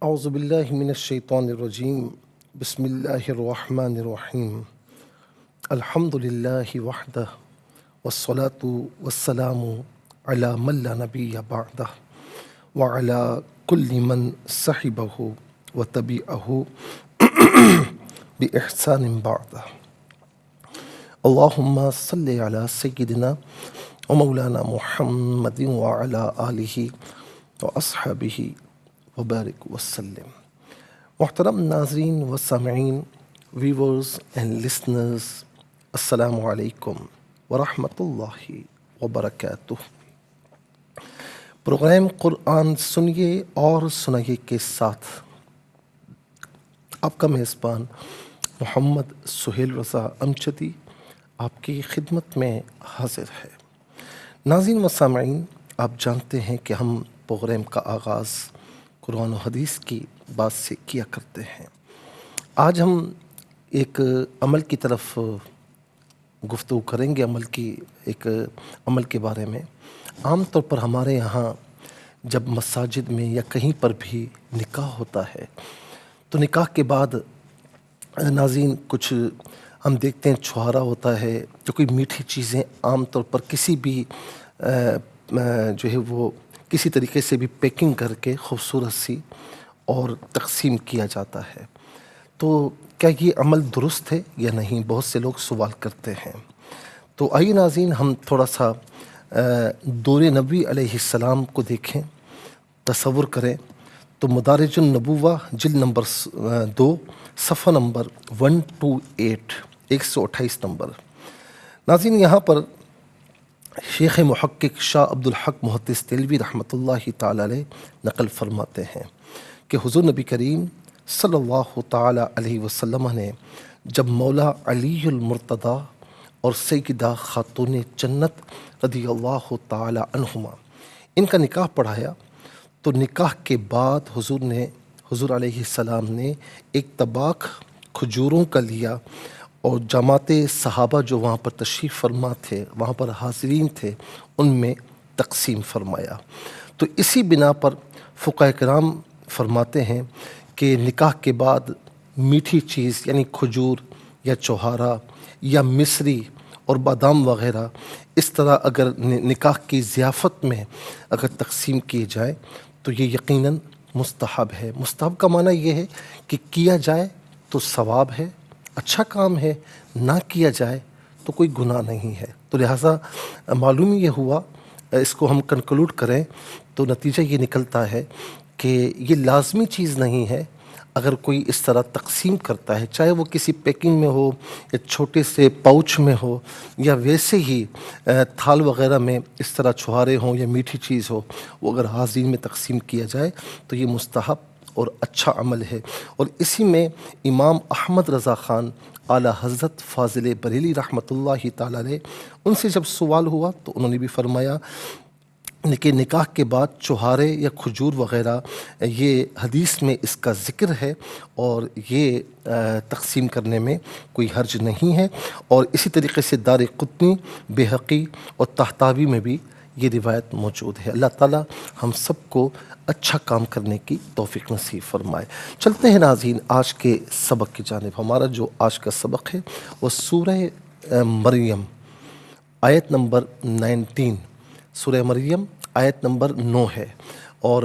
اعوذ باللہ من الشیطان الرجیم بسم اللہ الرحمن الرحیم الحمد للہ وحدہ والصلاة والسلام علی من لا نبی بعدہ وعلی کل من صحبہ وتبعہ بإحسان بعدہ اللہم صلی علی سیدنا ومولانا محمد وعلی آلہ واصحابہ وبارک وسلم۔ محترم ناظرین و سامعین، ویورز اینڈ لسنرز، السلام علیکم ورحمۃ اللہ وبرکاتہ۔ پروگرام قرآن سنیے اور سنائیے کے ساتھ آپ کا میزبان محمد سہیل رضا امجدی آپ کی خدمت میں حاضر ہے۔ ناظرین و سامعین، آپ جانتے ہیں کہ ہم پروگرام کا آغاز قرآن و حدیث کی بات سے کیا کرتے ہیں۔ آج ہم ایک عمل کی طرف گفتگو کریں گے، ایک عمل کے بارے میں۔ عام طور پر ہمارے یہاں جب مساجد میں یا کہیں پر بھی نکاح ہوتا ہے تو نکاح کے بعد ناظرین کچھ ہم دیکھتے ہیں چھہارا ہوتا ہے، جو کوئی میٹھی چیزیں عام طور پر کسی بھی جو ہے وہ کسی طریقے سے بھی پیکنگ کر کے خوبصورت سی اور تقسیم کیا جاتا ہے۔ تو کیا یہ عمل درست ہے یا نہیں؟ بہت سے لوگ سوال کرتے ہیں۔ تو آئیے ناظرین ہم تھوڑا سا دور نبی علیہ السلام کو دیکھیں، تصور کریں تو مدارج النبوہ جلد نمبر 2 صفحہ نمبر 128 128 نمبر۔ ناظرین یہاں پر شیخ محقق شاہ عبدالحق محدث دہلوی رحمۃ اللہ تعالی علیہ نقل فرماتے ہیں کہ حضور نبی کریم صلی اللہ تعالی علیہ وسلم نے جب مولا علی المرتضیٰ اور سیدہ خاتون جنت رضی اللہ تعالی عنہما ان کا نکاح پڑھایا تو نکاح کے بعد حضور علیہ السلام نے ایک طباق کھجوروں کا لیا اور جماعت صحابہ جو وہاں پر تشریف فرما تھے، وہاں پر حاضرین تھے، ان میں تقسیم فرمایا۔ تو اسی بنا پر فقہاء کرام فرماتے ہیں کہ نکاح کے بعد میٹھی چیز یعنی کھجور یا چھہارا یا مصری اور بادام وغیرہ اس طرح اگر نکاح کی ضیافت میں اگر تقسیم کیے جائے تو یہ یقیناً مستحب ہے۔ مستحب کا معنی یہ ہے کہ کیا جائے تو ثواب ہے، اچھا کام ہے، نہ کیا جائے تو کوئی گناہ نہیں ہے۔ تو لہٰذا معلوم یہ ہوا، اس کو ہم کنکلوڈ کریں تو نتیجہ یہ نکلتا ہے کہ یہ لازمی چیز نہیں ہے۔ اگر کوئی اس طرح تقسیم کرتا ہے، چاہے وہ کسی پیکنگ میں ہو یا چھوٹے سے پاؤچ میں ہو یا ویسے ہی تھال وغیرہ میں اس طرح چھہارے ہوں یا میٹھی چیز ہو، وہ اگر حاضرین میں تقسیم کیا جائے تو یہ مستحب اور اچھا عمل ہے۔ اور اسی میں امام احمد رضا خان اعلیٰ حضرت فاضل بریلی رحمۃ اللہ تعالی علیہ، ان سے جب سوال ہوا تو انہوں نے بھی فرمایا کہ نکاح کے بعد چھہارے یا کھجور وغیرہ یہ حدیث میں اس کا ذکر ہے اور یہ تقسیم کرنے میں کوئی حرج نہیں ہے۔ اور اسی طریقے سے دار قطنی، بہقی اور طحطاوی میں بھی یہ روایت موجود ہے۔ اللہ تعالیٰ ہم سب کو اچھا کام کرنے کی توفیق نصیب فرمائے۔ چلتے ہیں ناظرین آج کے سبق کی جانب۔ ہمارا جو آج کا سبق ہے وہ سورہ مریم آیت نمبر 19، سورہ مریم آیت نمبر 9 ہے اور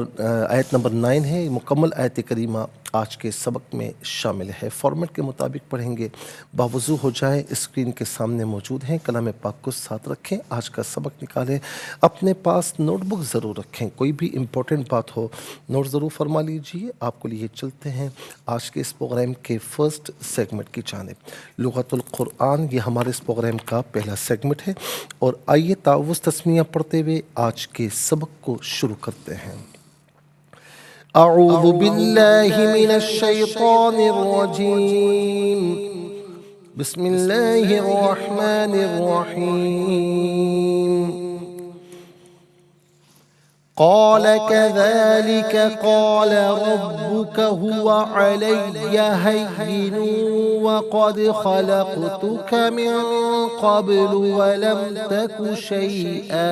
آیت نمبر 9 ہے۔ مکمل آیت کریمہ آج کے سبق میں شامل ہے۔ فارمیٹ کے مطابق پڑھیں گے، باوضو ہو جائیں، اسکرین کے سامنے موجود ہیں۔ کلام پاک کو ساتھ رکھیں، آج کا سبق نکالیں، اپنے پاس نوٹ بک ضرور رکھیں، کوئی بھی امپورٹنٹ بات ہو نوٹ ضرور فرما لیجئے۔ آپ کو لیے چلتے ہیں آج کے اس پروگرام کے فرسٹ سیگمنٹ کی جانب۔ لغت القرآن یہ ہمارے اس پروگرام کا پہلا سیگمنٹ ہے اور آئیے تعوذ تسمیہ پڑھتے ہوئے آج کے سبق کو شروع کرتے ہیں۔ اعوذ باللہ من الشیطان الرجیم، بسم اللہ الرحمن الرحیم۔ قال كذلك قال ربك هو علي هين وقد خلقتك من قبل ولم تك شيئا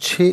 6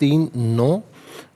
3 9,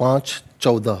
5 14।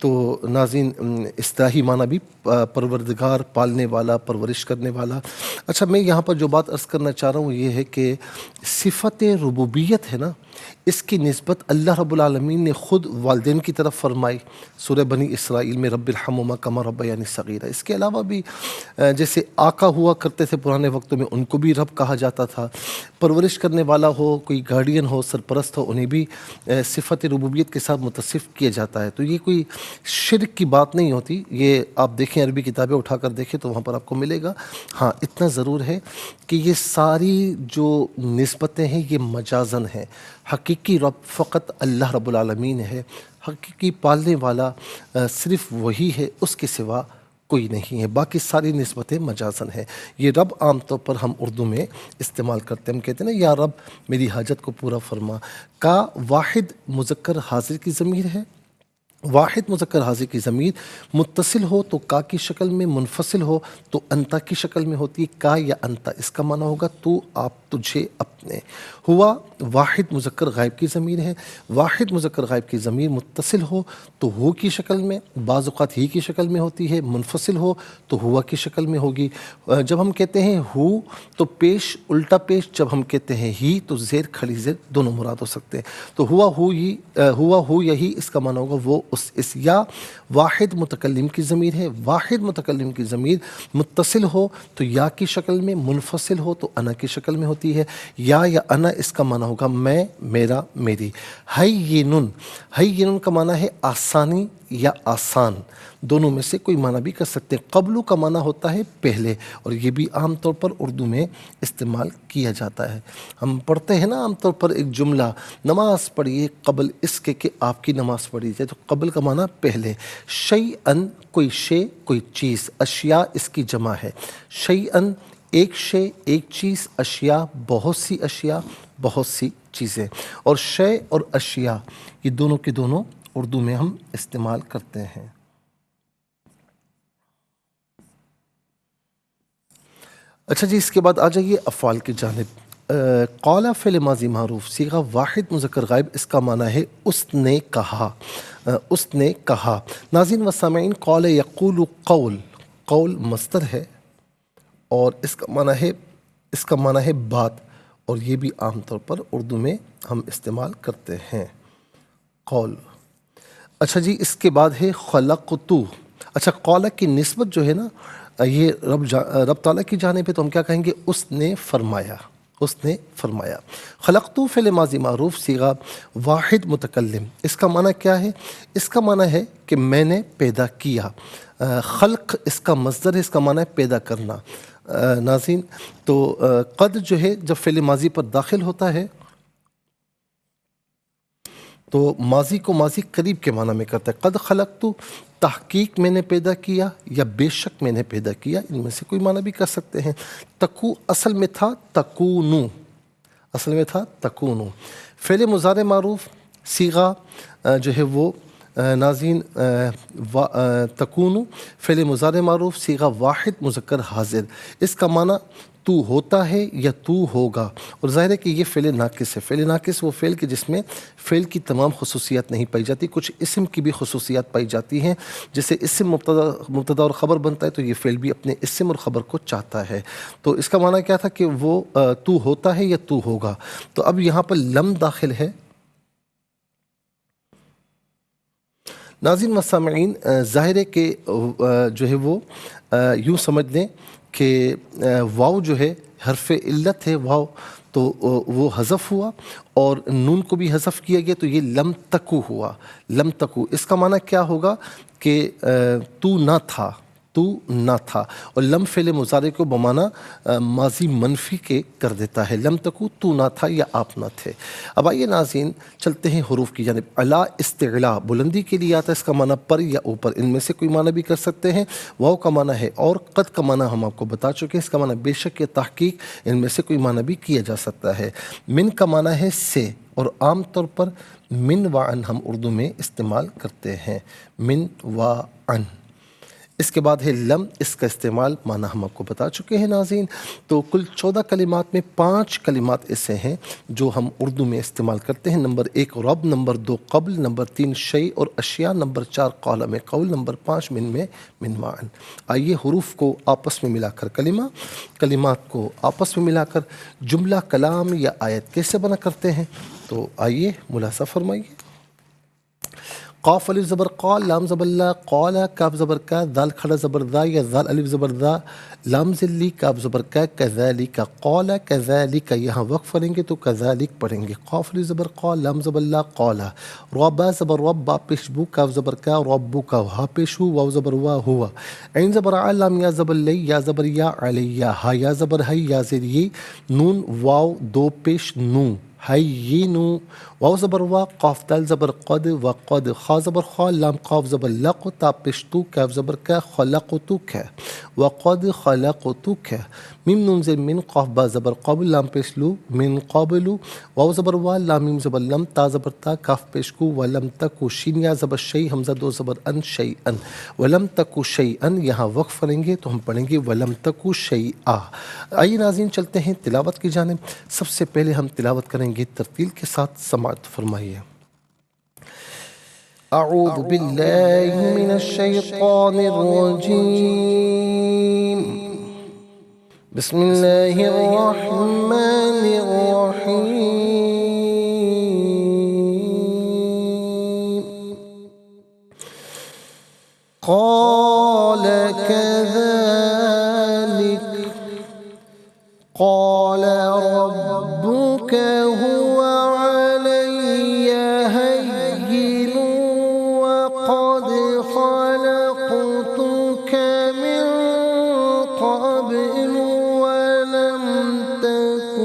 تو ناظرین اصطلاحی معنی بھی پروردگار، پالنے والا، پرورش کرنے والا۔ اچھا، میں یہاں پر جو بات عرض کرنا چاہ رہا ہوں یہ ہے کہ صفت ربوبیت ہے نا، اس کی نسبت اللہ رب العالمین نے خود والدین کی طرف فرمائی سورہ بنی اسرائیل میں، رب ارحمہما کما ربیانی صغیرا۔ اس کے علاوہ بھی جیسے آقا ہوا کرتے تھے پرانے وقتوں میں، ان کو بھی رب کہا جاتا تھا۔ پرورش کرنے والا ہو، کوئی گارڈین ہو، سرپرست ہو، انہیں بھی صفت ربوبیت کے ساتھ متصف کیا جاتا ہے۔ تو یہ کوئی شرک کی بات نہیں ہوتی، یہ آپ دیکھیں عربی کتابیں اٹھا کر دیکھیں تو وہاں پر آپ کو ملے گا۔ ہاں اتنا ضرور ہے کہ یہ ساری جو نسبتیں ہیں یہ مجازن ہیں، حقیقی رب فقط اللہ رب العالمین ہے، حقیقی پالنے والا صرف وہی ہے، اس کے سوا کوئی نہیں ہے، باقی ساری نسبتیں مجازن ہیں۔ یہ رب عام طور پر ہم اردو میں استعمال کرتے ہیں، ہم کہتے ہیں نا یا رب میری حاجت کو پورا فرما۔ کا واحد مذکر حاضر کی ضمیر ہے، واحد مذکر حاضر کی ضمیر متصل ہو تو کا کی شکل میں، منفصل ہو تو انتا کی شکل میں ہوتی ہے، کا یا انتا، اس کا معنی ہوگا تو، آپ، تجھے، اپنے۔ ہوا واحد مذکر غائب کی ضمیر ہے، واحد مذکر غائب کی ضمیر متصل ہو تو ہو کی شکل میں، بعض اوقات ہی کی شکل میں ہوتی ہے، منفصل ہو تو ہوا کی شکل میں ہوگی۔ جب ہم کہتے ہیں ہو تو پیش الٹا پیش، جب ہم کہتے ہیں ہی تو زیر کھڑی زیر دونوں مراد ہو سکتے ہیں۔ تو ہوا ہو یہی، اس کا معنی ہوگا وہ اس یا واحد متکلم کی ضمیر ہے، واحد متکلم کی ضمیر متصل ہو تو یا کی شکل میں، منفصل ہو تو انا کی شکل میں ہوتی ہے۔ یا انا اس کا معنی ہوگا میں، میرا، میری۔ ہیّنن، ہیّنن کا معنی ہے آسانی یا آسان، دونوں میں سے کوئی معنی بھی کر سکتے ہیں۔ قبلو کا معنی ہوتا ہے پہلے، اور یہ بھی عام طور پر اردو میں استعمال کیا جاتا ہے۔ ہم پڑھتے ہیں نا عام طور پر ایک جملہ، نماز پڑھیے قبل اس کے کہ آپ کی نماز پڑھی جائے، تو قبل کا معنی پہلے۔ شیئن کوئی شے، کوئی چیز، اشیاء اس کی جمع ہے۔ شیئن ایک شے، ایک چیز، اشیاء بہت سی اشیاء، بہت سی چیزیں۔ اور شے اور اشیاء یہ دونوں کے دونوں اردو میں ہم استعمال کرتے ہیں۔ اچھا جی، اس کے بعد آ جائیے افعال کی جانب۔ قال فعل ماضی معروف، صیغہ واحد مذکر غائب، اس کا معنی ہے اس نے کہا، اس نے کہا۔ ناظرین و سامعین، قال یقول قول، قول مصدر ہے اور اس کا معنی ہے بات، اور یہ بھی عام طور پر اردو میں ہم استعمال کرتے ہیں، قول۔ اچھا جی، اس کے بعد ہے خلقتو۔ اچھا، قال کی نسبت جو ہے نا یہ رب تعالیٰ کی جانب ہے، تو ہم کیا کہیں گے؟ اس نے فرمایا، اس نے فرمایا۔ خلقتو فعل ماضی معروف، صیغہ واحد متکلم، اس کا معنی کیا ہے؟ اس کا معنی ہے کہ میں نے پیدا کیا۔ خلق اس کا مصدر ہے، اس کا معنی ہے پیدا کرنا۔ ناظرین، تو قد جو ہے جب فعل ماضی پر داخل ہوتا ہے تو ماضی کو ماضی قریب کے معنی میں کرتا ہے۔ قد خلقتو، تحقیق میں نے پیدا کیا یا بے شک میں نے پیدا کیا، ان میں سے کوئی معنی بھی کر سکتے ہیں۔ تکو اصل میں تھا تکونو، اصل میں تھا تکونو۔ فعل مضارع معروف، صیغہ جو ہے وہ ناظرین تکونو، فعل مضارع معروف، صیغہ واحد مذکر حاضر، اس کا معنی تو ہوتا ہے یا تو ہوگا، اور ظاہر ہے کہ یہ فعل ناقص ہے۔ فعل ناقص وہ فعل کہ جس میں فعل کی تمام خصوصیات نہیں پائی جاتی، کچھ اسم کی بھی خصوصیات پائی جاتی ہیں۔ جیسے اسم مبتدا اور خبر بنتا ہے تو یہ فعل بھی اپنے اسم اور خبر کو چاہتا ہے۔ تو اس کا معنی کیا تھا کہ وہ تو ہوتا ہے یا تو ہوگا۔ تو اب یہاں پر لم داخل ہے۔ ناظرین و سامعین، ظاہر ہے کہ جو ہے وہ یوں سمجھ لیں کہ واو جو ہے حرف علت ہے، واو تو وہ حذف ہوا، اور نون کو بھی حذف کیا گیا تو یہ لم تکو ہوا، لم تکو۔ اس کا معنی کیا ہوگا کہ تو نہ تھا، تو نہ تھا، اور لم فعل مضارع کو بمعنی ماضی منفی کے کر دیتا ہے۔ لم تکو، تو نہ تھا یا آپ نہ تھے۔ اب آئیے ناظرین چلتے ہیں حروف کی جانب۔ علا استعلا، بلندی کے لیے آتا ہے، اس کا معنی پر یا اوپر، ان میں سے کوئی معنی بھی کر سکتے ہیں۔ واو کا معنی ہے اور، قد کا معنی ہم آپ کو بتا چکے ہیں، اس کا معنی بے شک یا تحقیق، ان میں سے کوئی معنی بھی کیا جا سکتا ہے۔ من کا معنی ہے سے، اور عام طور پر من و عن ہم اردو میں استعمال کرتے ہیں، من و عن۔ اس کے بعد ہے لم، اس کا استعمال معنی ہم آپ کو بتا چکے ہیں ناظرین۔ تو کل 14 کلمات میں 5 کلمات ایسے ہیں جو ہم اردو میں استعمال کرتے ہیں۔ نمبر 1 رب، نمبر 2 قبل، نمبر 3 شیء اور اشیاء، نمبر 4 قال میں قول، نمبر 5 من معن۔ آئیے حروف کو آپس میں ملا کر کلمات کو آپس میں ملا کر جملہ، کلام یا آیت کیسے بنا کرتے ہیں، تو آئیے ملاحظہ فرمائیے۔ قاف الف زبر قا، لام زبر لا، قال، کاف زبر کا، دال کھڑا زبر دا یا ذال الف زبر دا، لام ذلی، کاف زبر کا، کذالک قال، کذالک یہاں وقف پڑھیں گے تو کذالک پڑھیں گے۔ قاف الف زبر قا، لام زبر لا، قال، ربا زبر رب، با پیش بو، کاف زبر کا، رب کا، ہا پیش ہو، واو زبر وا، ہوا، عین زبر ع، لام یا زبر لی، یا زبر یا، علیہ، ہا یا زبر ہے، یا زیر یہ، نون واو دو پیش نو، حیینو، واو زبر وا، قاف دال زبر قد، وقد، خا زبر خا، لام قاف زبر لق، تا پشتو، کاف زبر کا، خلقتک، وقد خلقتک، میم نون زیر من، قاف با زبر قبل، لام پیش لو، من قبل، واو زبر وا، لام میم زبر لم، تا زبر تا، کاف پیش کو، ولم تکو، شین یا زبر شی، حمزہ دو زبر ان، شیئن، ولم تکو شیئن، یہاں وقف کریں گے تو ہم پڑھیں گے ولم تکو شیئا۔ آئیے ناظرین چلتے ہیں تلاوت کی جانب۔ سب سے پہلے ہم تلاوت کریں گے ترتیل کے ساتھ، سماعت فرمائیے۔ اعوذ باللہ من الشیطان الرجیم، بسم اللہ الرحمن الرحیم۔ قال كذلك قال ربك هو علي هين وقد خلقتك من قبل ولم تك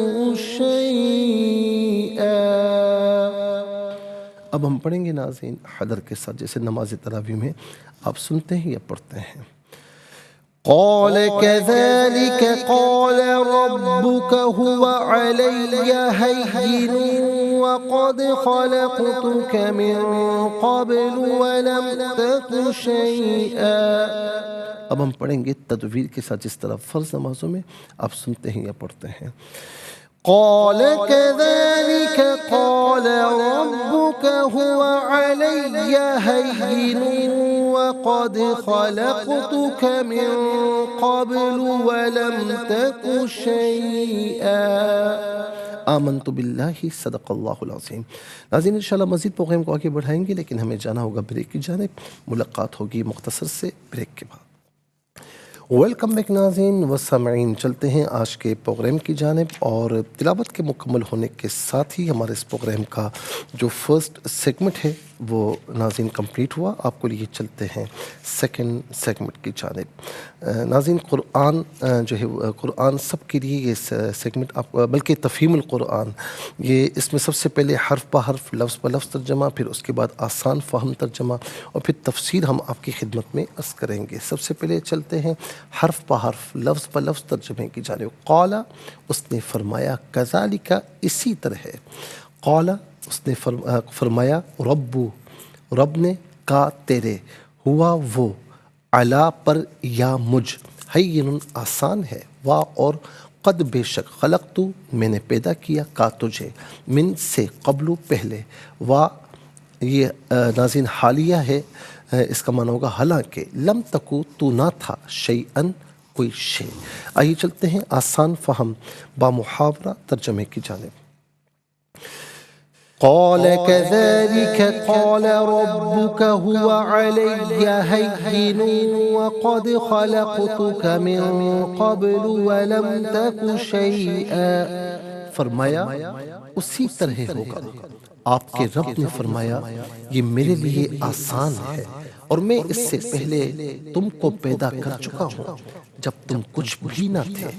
شيئا۔ اب ہم پڑھیں گے ناظرین حدر کے ساتھ، جیسے نماز تراویح میں آپ سنتے ہیں یا پڑھتے ہیں۔ قال كذلك قال ربك هو علي هين وقد خلقتك من قبل ولم تك شيئا۔ اب ہم پڑھیں گے تدویر کے ساتھ، جس طرح فرض نمازوں میں آپ سنتے ہیں یا پڑھتے ہیں۔ قال كذلك قال ربك هو علي هين وقد خلقتك من قبل ولم تك شيئا۔ آمنت باللہ، صدق اللہ العظیم۔ ناظرین انشاءاللہ مزید پروگرام کو آگے بڑھائیں گے، لیکن ہمیں جانا ہوگا بریک کی جانب۔ ملاقات ہوگی مختصر سے بریک کے بعد۔ ویلکم بیک ناظرین و سامعین، چلتے ہیں آج کے پروگرام کی جانب، اور تلاوت کے مکمل ہونے کے ساتھ ہی ہمارے اس پروگرام کا جو فرسٹ سیگمنٹ ہے وہ ناظرین کمپلیٹ ہوا۔ آپ کو لیے چلتے ہیں سیکنڈ سیگمنٹ کی جانب۔ ناظرین قرآن جو ہے قرآن سب کے لیے یہ سیگمنٹ آپ، بلکہ تفہیم القرآن، یہ اس میں سب سے پہلے حرف پہ حرف، لفظ پہ لفظ ترجمہ، پھر اس کے بعد آسان فہم ترجمہ، اور پھر تفسیر ہم آپ کی خدمت میں عرض کریں گے۔ سب سے پہلے چلتے ہیں حرف پہ حرف، لفظ پہ لفظ ترجمے کی جانب۔ قال، اس نے فرمایا، کذالک، اسی طرح ہے، قال، اس نے فرمایا، رب نے، کا تیرے، ہوا وہ، علا پر یا مجھ، ہین آسان ہے، وا اور قد بے شک، خلقتو میں نے پیدا کیا، کا تجھے، من سے، قبل پہلے، وا یہ ناظرین حالیہ ہے، اس کا معنی ہوگا حالانکہ، لم تکو تو نہ تھا، شیئن کوئی شے۔ آئیے چلتے ہیں آسان فہم با محاورہ ترجمے کی جانب۔ قال كذلك قال ربك هو علي هين وقد خلقتك من قبل ولم تك شيئا۔ فرمایا اسی طرح ہوگا۔ آپ کے رب نے فرمایا یہ میرے لیے آسان ہے، اور میں اس سے پہلے تم کو پیدا کر چکا ہوں جب تم کچھ بھی نہ تھے۔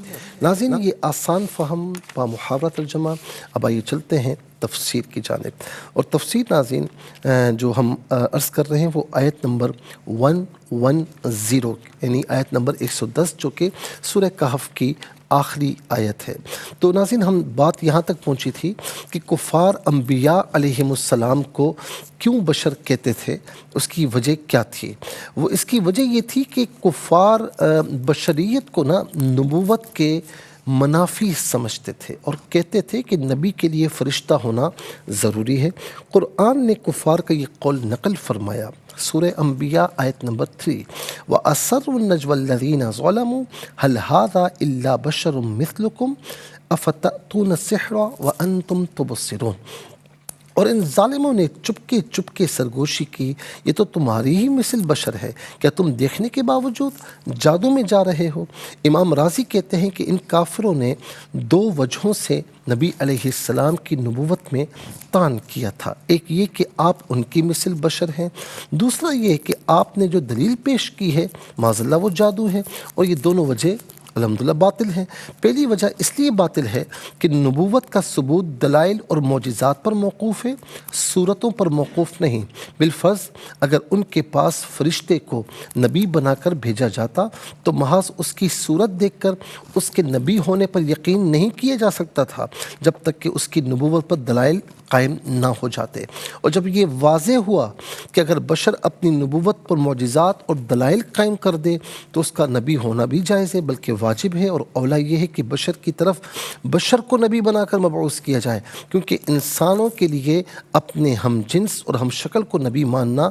ناظرین یہ آسان فہم با محاورہ ترجمہ۔ اب آئیے چلتے ہیں تفسیر کی جانب، اور تفسیر ناظرین جو ہم عرض کر رہے ہیں وہ آیت نمبر 110 یعنی آیت نمبر 110 جو کہ سورہ کہف کی آخری آیت ہے۔ تو ناظرین ہم بات یہاں تک پہنچی تھی کہ کفار انبیاء علیہم السلام کو کیوں بشر کہتے تھے، اس کی وجہ کیا تھی؟ وہ اس کی وجہ یہ تھی کہ کفار بشریت کو نبوت کے منافی سمجھتے تھے اور کہتے تھے کہ نبی کے لیے فرشتہ ہونا ضروری ہے۔ قرآن نے کفار کا یہ قول نقل فرمایا، سورہ انبیاء آیت نمبر 3، وَأَسَرُّوا النَّجْوَى الَّذِينَ ظَلَمُوا هَلْ هَذَا إِلَّا بَشَرٌ مِثْلُكُمْ أَفَتَأْتُونَ السِّحْرَ وَأَنْتُمْ تُبْصِرُونَ۔ اور ان ظالموں نے چپکے چپکے سرگوشی کی، یہ تو تمہاری ہی مثل بشر ہے، کیا تم دیکھنے کے باوجود جادو میں جا رہے ہو؟ امام رازی کہتے ہیں کہ ان کافروں نے 2 وجہوں سے نبی علیہ السلام کی نبوت میں طعن کیا تھا، ایک یہ کہ آپ ان کی مثل بشر ہیں، دوسرا یہ کہ آپ نے جو دلیل پیش کی ہے معاذ اللہ وہ جادو ہے، اور یہ دونوں وجہ الحمدللہ باطل ہیں۔ پہلی وجہ اس لیے باطل ہے کہ نبوت کا ثبوت دلائل اور معجزات پر موقوف ہے، صورتوں پر موقوف نہیں۔ بالفرض اگر ان کے پاس فرشتے کو نبی بنا کر بھیجا جاتا تو محض اس کی صورت دیکھ کر اس کے نبی ہونے پر یقین نہیں کیا جا سکتا تھا جب تک کہ اس کی نبوت پر دلائل قائم نہ ہو جاتے، اور جب یہ واضح ہوا کہ اگر بشر اپنی نبوت پر معجزات اور دلائل قائم کر دے تو اس کا نبی ہونا بھی جائز ہے بلکہ واجب ہے، اور اولا یہ ہے کہ بشر کی طرف بشر کو نبی بنا کر مبعوث کیا جائے، کیونکہ انسانوں کے لیے اپنے ہم جنس اور ہم شکل کو نبی ماننا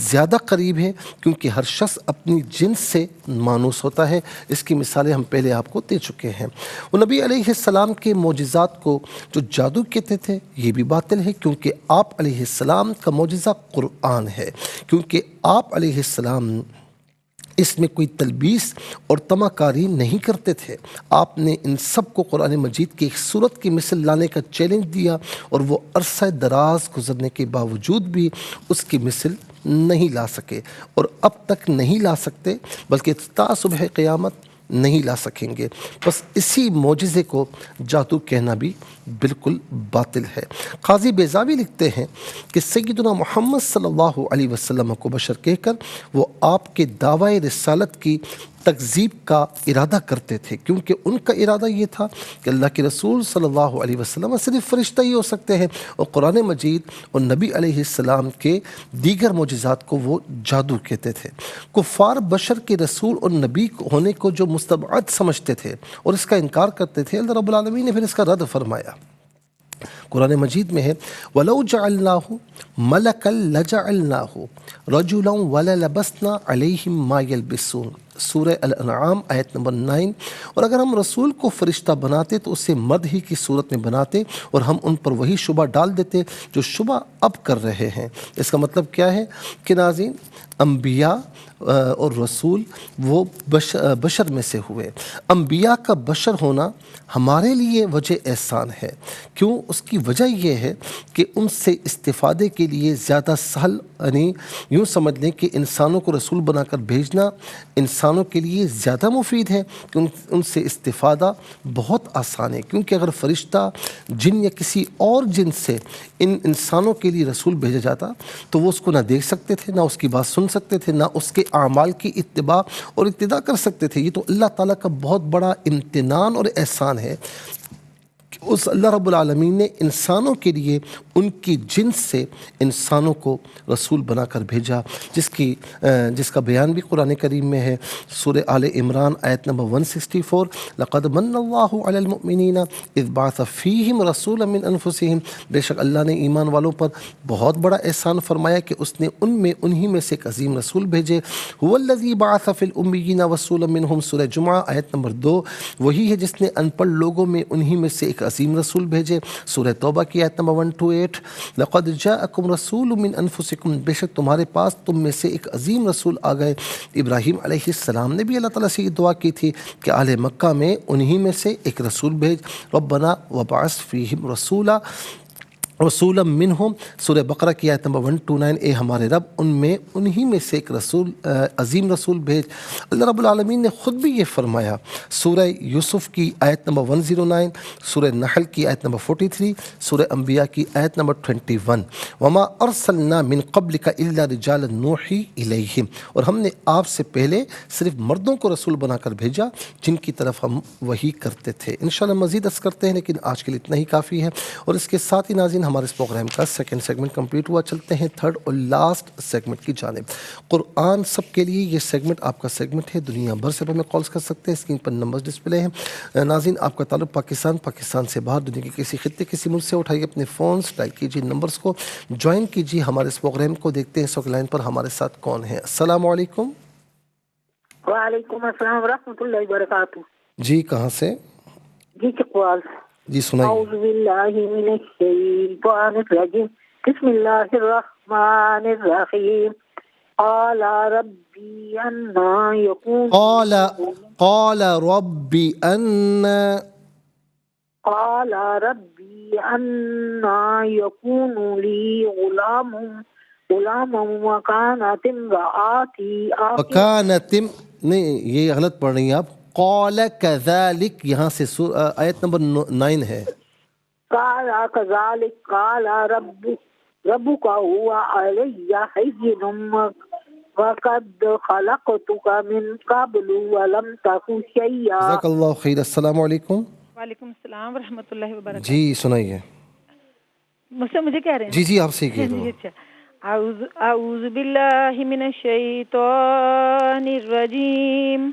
زیادہ قریب ہے، کیونکہ ہر شخص اپنی جنس سے مانوس ہوتا ہے۔ اس کی مثالیں ہم پہلے آپ کو دے چکے ہیں۔ وہ نبی علیہ السلام کے معجزات کو جو جادو کہتے تھے یہ بھی باطل ہے، کیونکہ آپ علیہ السلام کا معجزہ قرآن ہے، کیونکہ آپ علیہ السلام اس میں کوئی تلبیس اور طمع کاری نہیں کرتے تھے۔ آپ نے ان سب کو قرآن مجید کی ایک صورت کی مثل لانے کا چیلنج دیا، اور وہ عرصہ دراز گزرنے کے باوجود بھی اس کی مثل نہیں لا سکے، اور اب تک نہیں لا سکتے، بلکہ تا صبح قیامت نہیں لا سکیں گے۔ بس اسی معجزے کو جادو کہنا بھی بالکل باطل ہے۔ قاضی بیضاوی لکھتے ہیں کہ سیدنا محمد صلی اللہ علیہ وسلم کو بشر کہہ کر وہ آپ کے دعوی رسالت کی تکذیب کا ارادہ کرتے تھے، کیونکہ ان کا ارادہ یہ تھا کہ اللہ کے رسول صلی اللہ علیہ وسلم صرف فرشتہ ہی ہو سکتے ہیں، اور قرآن مجید اور نبی علیہ السلام کے دیگر معجزات کو وہ جادو کہتے تھے۔ کفار بشر کے رسول اور نبی ہونے کو جو مستبعد سمجھتے تھے اور اس کا انکار کرتے تھے، اللہ رب العالمین نے پھر اس کا رد فرمایا۔ قرآن مجید میں ہے وَلَوْ جَعَلْنَاهُ مَلَكًا لَجَعَلْنَاهُ رَجُلًا وَلَلَبَسْنَا عَلَيْهِمْ مَا يَلْبِسُونَ، سورہ الانعام آیت نمبر 9۔ اور اگر ہم رسول کو فرشتہ بناتے تو اسے مرد ہی کی صورت میں بناتے، اور ہم ان پر وہی شبہ ڈال دیتے جو شبہ اب کر رہے ہیں۔ اس کا مطلب کیا ہے کہ ناظرین انبیاء اور رسول وہ بشر میں سے ہوئے۔ انبیاء کا بشر ہونا ہمارے لیے وجہ احسان ہے، کیوں؟ اس کی وجہ یہ ہے کہ ان سے استفادے کے لیے زیادہ سہل، یعنی یوں سمجھ لیں کہ انسانوں کو رسول بنا کر بھیجنا انسانوں کے لیے زیادہ مفید ہے، کیونکہ ان سے استفادہ بہت آسان ہے، کیونکہ اگر فرشتہ جن یا کسی اور جن سے ان انسانوں کے لیے رسول بھیجا جاتا تو وہ اس کو نہ دیکھ سکتے تھے، نہ اس کی بات سن سکتے تھے، نہ اس کے اعمال کی اتباع اور اقتداء کر سکتے تھے۔ یہ تو اللہ تعالیٰ کا بہت بڑا امتنان اور احسان ہے کہ اس اللہ رب العالمین نے انسانوں کے لیے ان کی جنس سے انسانوں کو رسول بنا کر بھیجا، جس کا بیان بھی قرآن کریم میں ہے، سورہ آل عمران آیت نمبر 164، لَقَدْ مَنَّ اللَّهُ عَلَى الْمُؤْمِنِينَ إِذْ بَعَثَ فِيهِمْ رَسُولًا مِّنْ أَنفُسِهِمْ، بے شک اللہ نے ایمان والوں پر بہت بڑا احسان فرمایا کہ اس نے انہی میں سے ایک عظیم رسول بھیجے۔ هُوَ الَّذِي بَعَثَ فِي الْأُمِّيِّينَ رَسُولًا مِّنْهُمْ، سورہ جمعہ آیت نمبر 2، وہی ہے جس نے ان پڑھ لوگوں میں انہی میں سے ایک عظیم رسول بھیجے۔ سورہ توبہ کی آیت نمبر 128، لَقَدْ جَاءَكُمْ رَسُولٌ مِّنْ أَنفُسِكُمْ، بے شک تمہارے پاس تم میں سے ایک عظیم رسول آ گئے۔ ابراہیم علیہ السلام نے بھی اللہ تعالیٰ سے یہ دعا کی تھی کہ اہل مکہ میں انہی میں سے ایک رسول بھیج، ربنا وبعث فیہم رسولا، رسولا منہم، سورہ بقرہ کی آیت نمبر 129، اے ہمارے رب انہی میں سے ایک رسول عظیم رسول بھیج۔ اللہ رب العالمین نے خود بھی یہ فرمایا سورہ یوسف کی آیت نمبر 109، سورہ نحل کی آیت نمبر 43، سورہ انبیاء کی آیت نمبر 21، وما ارسلنا من قبلک الا رجالا نوحی الیہم، اور ہم نے آپ سے پہلے صرف مردوں کو رسول بنا کر بھیجا جن کی طرف ہم وحی کرتے تھے۔ انشاءاللہ مزید عرض کرتے ہیں، لیکن آج کے لیے اتنا ہی کافی ہے، اور اس کے ساتھ ہی ناظرین ہمارے اس پروگرام کا سیکنڈ سیگمنٹ کمپلیٹ ہوا۔ چلتے ہیں تھرڈ اور لاسٹ سیگمنٹ کی جانب۔ قرآن سب کے لیے، یہ سیگمنٹ آپ کا سیگمنٹ ہے، دنیا بھر سے ہمیں کالز کر سکتے ہیں، اسکرین پر نمبرز ڈسپلے ہیں۔ ناظرین آپ کا تعلق پاکستان سے باہر، دنیا کے کسی خطے کسی ملک سے، اٹھائیے اپنے فونز، ڈائل کیجیے نمبرز کو، جوائن کیجیے ہمارے اس پروگرام کو۔ دیکھتے ہیں اس وقت لائن پر ہمارے ساتھ کون ہے۔ السلام علیکم۔ وعلیکم السلام ورحمۃ اللہ وبرکاتہ۔ جی کہاں سے؟ جی چکوال۔ جی سنائیے۔ اعوذ باللہ من الشیطان الرجیم، بسم اللہ الرحمن الرحیم۔ قال ربی انا یکون قال ربی قال ربی انا یکون لی غلام وکانت امرأتی وکانت، نہیں یہ غلط پڑھ رہی ہیں آپ۔ قال کذالک، یہاں سے آیت نمبر 9 ہے۔ قال كذلك قال ربك هو علي هين وقد خلقتك من قبل ولم تك شيئا۔ جزاک اللہ خیر۔ السلام علیکم۔ وعلیکم السلام ورحمۃ اللہ وبرکاتہ۔ جی سنائیے۔ مجھے کہہ رہے ہیں؟ جی آپ سے ہی کہہ رہا ہوں۔ اچھا، اعوذ باللہ من الشیطان الرجیم،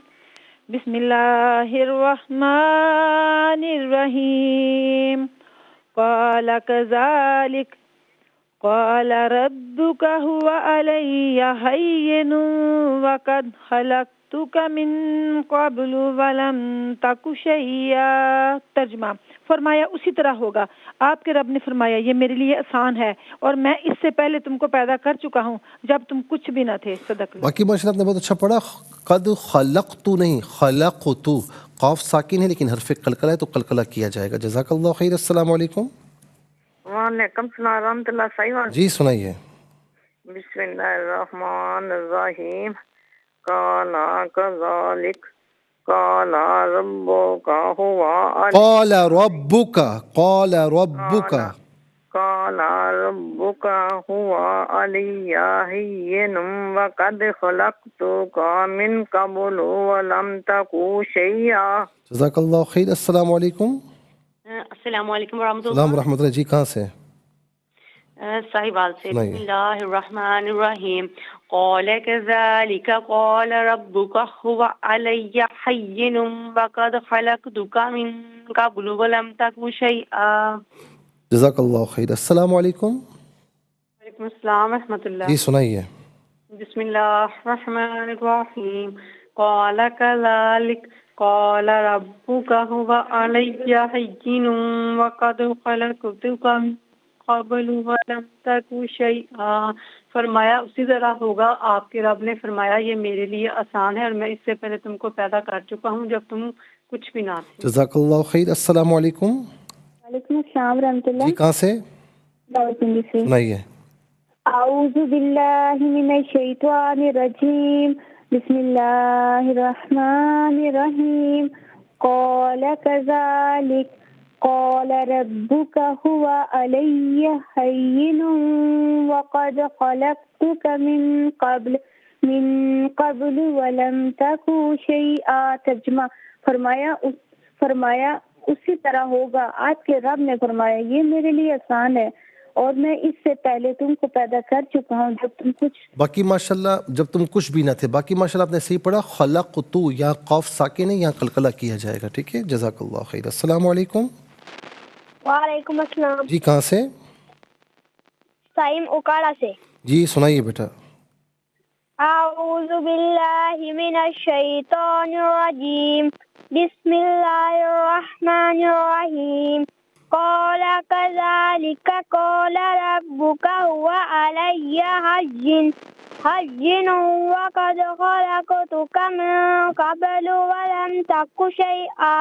بسم اللہ الرحمن الرحیم۔ قال كذلك قال ربك هو علي هين وقد خلقتك من قبل ولم تك شيئا۔ ترجمہ، فرمایا اسی طرح ہوگا، آپ کے رب نے فرمایا یہ میرے لیے آسان ہے، اور میں اس سے پہلے تم کو پیدا کر چکا ہوں جب تم کچھ بھی نہ تھے۔ صدق اللہ۔ باقی ماشاء اللہ آپ نے بہت اچھا پڑھا۔ قد خلقت نہیں، خلقت، قاف ساکن ہے لیکن حرف قلقلہ ہے تو قلقلہ کیا جائے گا۔ جزاک اللہ خیر۔ السلام علیکم۔ وعلیکم السلام ورحمۃ اللہ۔ صحیح۔ جی سنائیے۔ بسم اللہ الرحمن الرحیم۔ قال كذلك قال ربك هو قال ربك قال ربك قال ربك هو علي هين وقد خلقتك من قبل ولم تك شيئا۔ جزاک اللہ خیر۔ السلام علیکم۔ السلام علیکم ورحمۃ اللہ۔ السلام ورحمۃ اللہ۔ جی کہاں سے؟ صاحبال سے۔ بسم اللہ الرحمن الرحیم۔ قال كذلك قال ربك هو علي هين وقد خلقتك من قبل ولم تك شيئا۔ جزاک اللہ خیر۔ السلام علیکم۔ وعلیکم السلام ورحمۃ اللہ۔ جی سنائیے۔ بسم اللہ الرحمن الرحیم۔ قال كذلك قال ربك هو علي هين وقد خلقتك من قبل ولم تك شيئا۔ فرمایا اسی طرح ہوگا، آپ کے رب نے فرمایا یہ میرے لیے آسان ہے، اور میں اس سے پہلے تم کو پیدا کر چکا ہوں جب تم کچھ بھی نہ تھے۔ جزاک اللہ خیر۔ السلام علیکم۔ وعلیکم السلام ورحمۃ اللہ۔ جی کہاں سے؟ راولپنڈی سے۔ سنائیے۔ اعوذ باللہ من الشیطان الرجیم، بسم اللہ الرحمن الرحیم۔ قال كذلك قال ربك هو علي هين وقد خلقتك من قبل ولم تك شيئا۔ ترجمہ، فرمایا اسی طرح ہوگا، آپ کے رب نے فرمایا یہ میرے لیے آسان ہے، اور میں اس سے پہلے تم کو پیدا کر چکا ہوں جب تم کچھ۔ باقی ماشاءاللہ جب تم کچھ بھی نہ تھے، باقی ماشاءاللہ آپ نے صحیح پڑھا۔ خلقت، یہاں قاف ساکن ہے، یہاں قلقلہ کیا جائے گا، ٹھیک ہے۔ جزاک اللہ خیر۔ السلام علیکم۔ وعلیکم السلام۔ جی کہاں سے؟ سائم اکاڑا سے۔ جی سنائیے بیٹا۔ اعوذ باللہ من الشیطان الرجیم، بسم اللہ الرحمن الرحیم۔ قال كذلك قال ربك هو علي هين وقد خلقتك من قبل ولم تك شيئا۔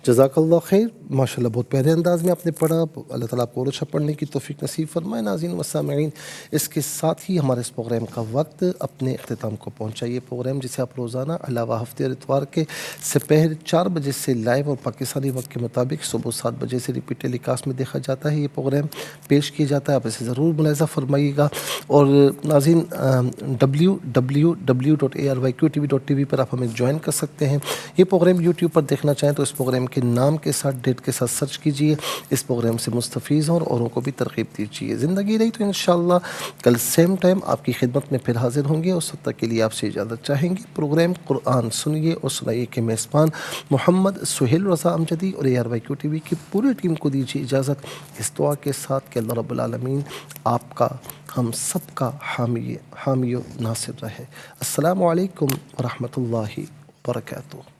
جزاک اللہ خیر، ماشاءاللہ بہت پیارے انداز میں آپ نے پڑھا، اللہ تعالیٰ آپ کو اور اچھا پڑھنے کی توفیق نصیب فرمائے۔ ناظرین و سامعین، اس کے ساتھ ہی ہمارے اس پروگرام کا وقت اپنے اختتام کو پہنچا۔ یہ پروگرام جسے آپ روزانہ علاوہ ہفتے اور اتوار کے سپہر 4 بجے سے لائیو اور پاکستانی وقت کے مطابق صبح 7 بجے سے ریپیٹ ٹیلی کاسٹ میں دیکھا جاتا ہے، یہ پروگرام پیش کیا جاتا ہے، آپ اسے ضرور ملاحظہ فرمائیے گا۔ اور ناظرین www.arYQTV.tv پر آپ ہمیں جوائن کر سکتے ہیں۔ یہ پروگرام یوٹیوب پر دیکھنا چاہیں تو اس پروگرام کے نام کے ساتھ ڈیٹ کے ساتھ سرچ کیجئے، اس پروگرام سے مستفیض ہوں اور اوروں کو بھی ترغیب دیجیے۔ زندگی رہی تو انشاءاللہ کل سیم ٹائم آپ کی خدمت میں پھر حاضر ہوں گے، اس وقت تک کے لیے آپ سے اجازت چاہیں گے۔ پروگرام قرآن سنیے اور سنائیے کے میزبان محمد سہیل رضا امجدی اور ARYQTV کی پوری ٹیم کو دیجیے اجازت، اس دعا کے ساتھ کہ اللہ رب العالمین آپ کا، ہم سب کا حامی و ناصر رہے۔ السلام علیکم ورحمۃ اللہ وبرکاتہ۔